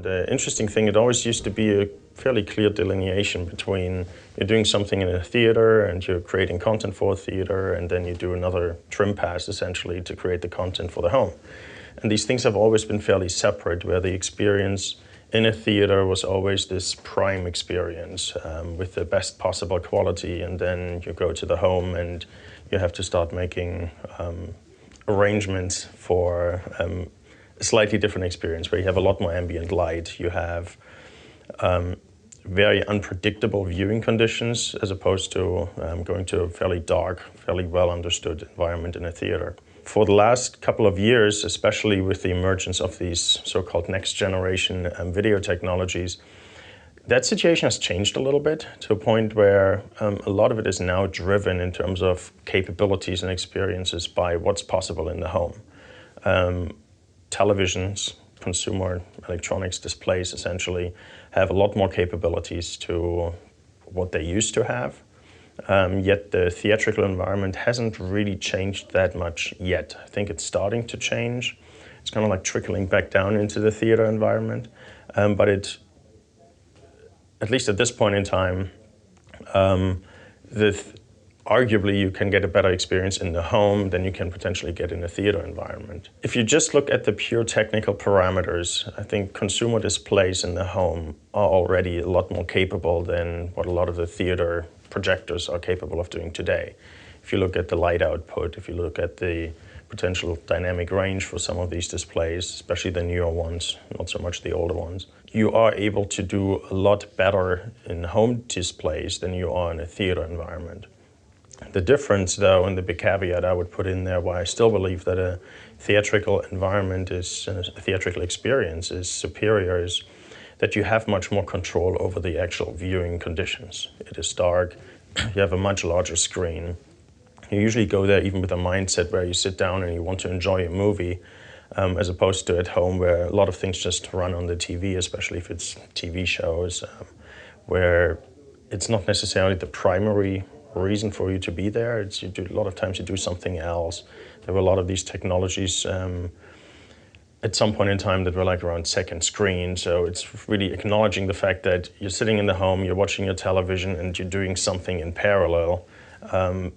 the interesting thing, it always used to be a fairly clear delineation between you're doing something in a theater and you're creating content for a theater, and then you do another trim pass essentially to create the content for the home. And these things have always been fairly separate, where the experience in a theater was always this prime experience with the best possible quality, and then you go to the home and you have to start making arrangements for a slightly different experience, where you have a lot more ambient light, you have very unpredictable viewing conditions, as opposed to going to a fairly dark, fairly well understood environment in a theater. For the last couple of years, especially with the emergence of these so-called next generation video technologies, that situation has changed a little bit, to a point where a lot of it is now driven in terms of capabilities and experiences by what's possible in the home. Televisions, consumer electronics displays essentially have a lot more capabilities to what they used to have. Yet the theatrical environment hasn't really changed that much yet. I think it's starting to change. It's kind of like trickling back down into the theater environment. But it, at least at this point in time, arguably you can get a better experience in the home than you can potentially get in a theater environment. If you just look at the pure technical parameters, I think consumer displays in the home are already a lot more capable than what a lot of the theater projectors are capable of doing today. If you look at the light output, if you look at the potential dynamic range for some of these displays, especially the newer ones, not so much the older ones, you are able to do a lot better in home displays than you are in a theater environment. The difference, though, and the big caveat I would put in there, why I still believe that a theatrical environment is, a theatrical experience is superior, is that you have much more control over the actual viewing conditions. It is dark, you have a much larger screen. You usually go there even with a mindset where you sit down and you want to enjoy a movie, as opposed to at home where a lot of things just run on the TV, especially if it's TV shows, where it's not necessarily the primary reason for you to be there. It's a lot of times you do something else. There were a lot of these technologies at some point in time that were like around second screen. So it's really acknowledging the fact that you're sitting in the home, you're watching your television, and you're doing something in parallel.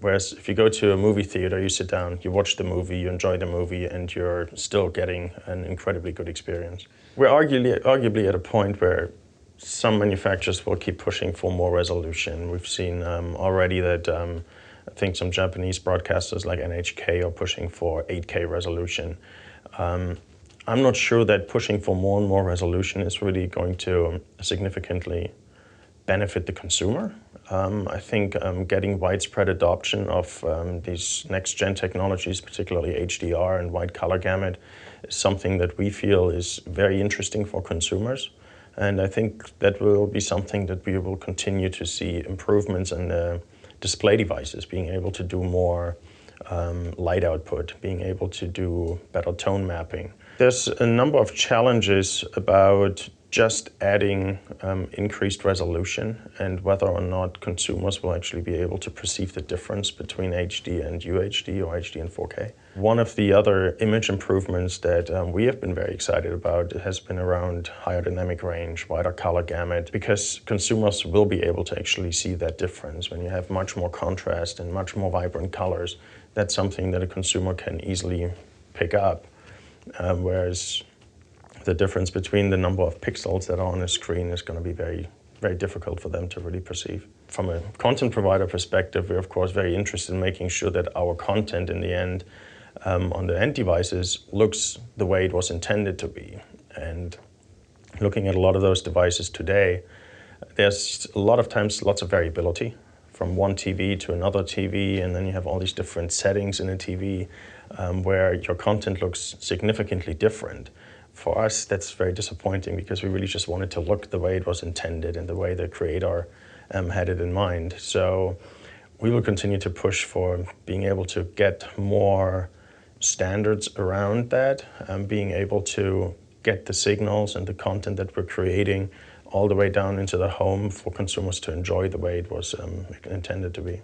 Whereas if you go to a movie theater, you sit down, you watch the movie, you enjoy the movie, and you're still getting an incredibly good experience. We're arguably at a point where some manufacturers will keep pushing for more resolution. We've seen already that I think some Japanese broadcasters like NHK are pushing for 8K resolution. I'm not sure that pushing for more and more resolution is really going to significantly benefit the consumer. I think getting widespread adoption of these next-gen technologies, particularly HDR and wide color gamut, is something that we feel is very interesting for consumers. And I think that will be something that we will continue to see improvements in the display devices, being able to do more light output, being able to do better tone mapping. There's a number of challenges about just adding increased resolution and whether or not consumers will actually be able to perceive the difference between HD and UHD or HD and 4K. One of the other image improvements that we have been very excited about has been around higher dynamic range, wider color gamut, because consumers will be able to actually see that difference. When you have much more contrast and much more vibrant colors, that's something that a consumer can easily pick up, whereas the difference between the number of pixels that are on a screen is going to be very, very difficult for them to really perceive. From a content provider perspective, we're of course very interested in making sure that our content in the end, on the end devices, looks the way it was intended to be. And looking at a lot of those devices today, there's a lot of times lots of variability from one TV to another TV, and then you have all these different settings in a TV where your content looks significantly different. For us, that's very disappointing because we really just wanted to look the way it was intended and the way the creator had it in mind. So we will continue to push for being able to get more standards around that, being able to get the signals and the content that we're creating all the way down into the home for consumers to enjoy the way it was intended to be.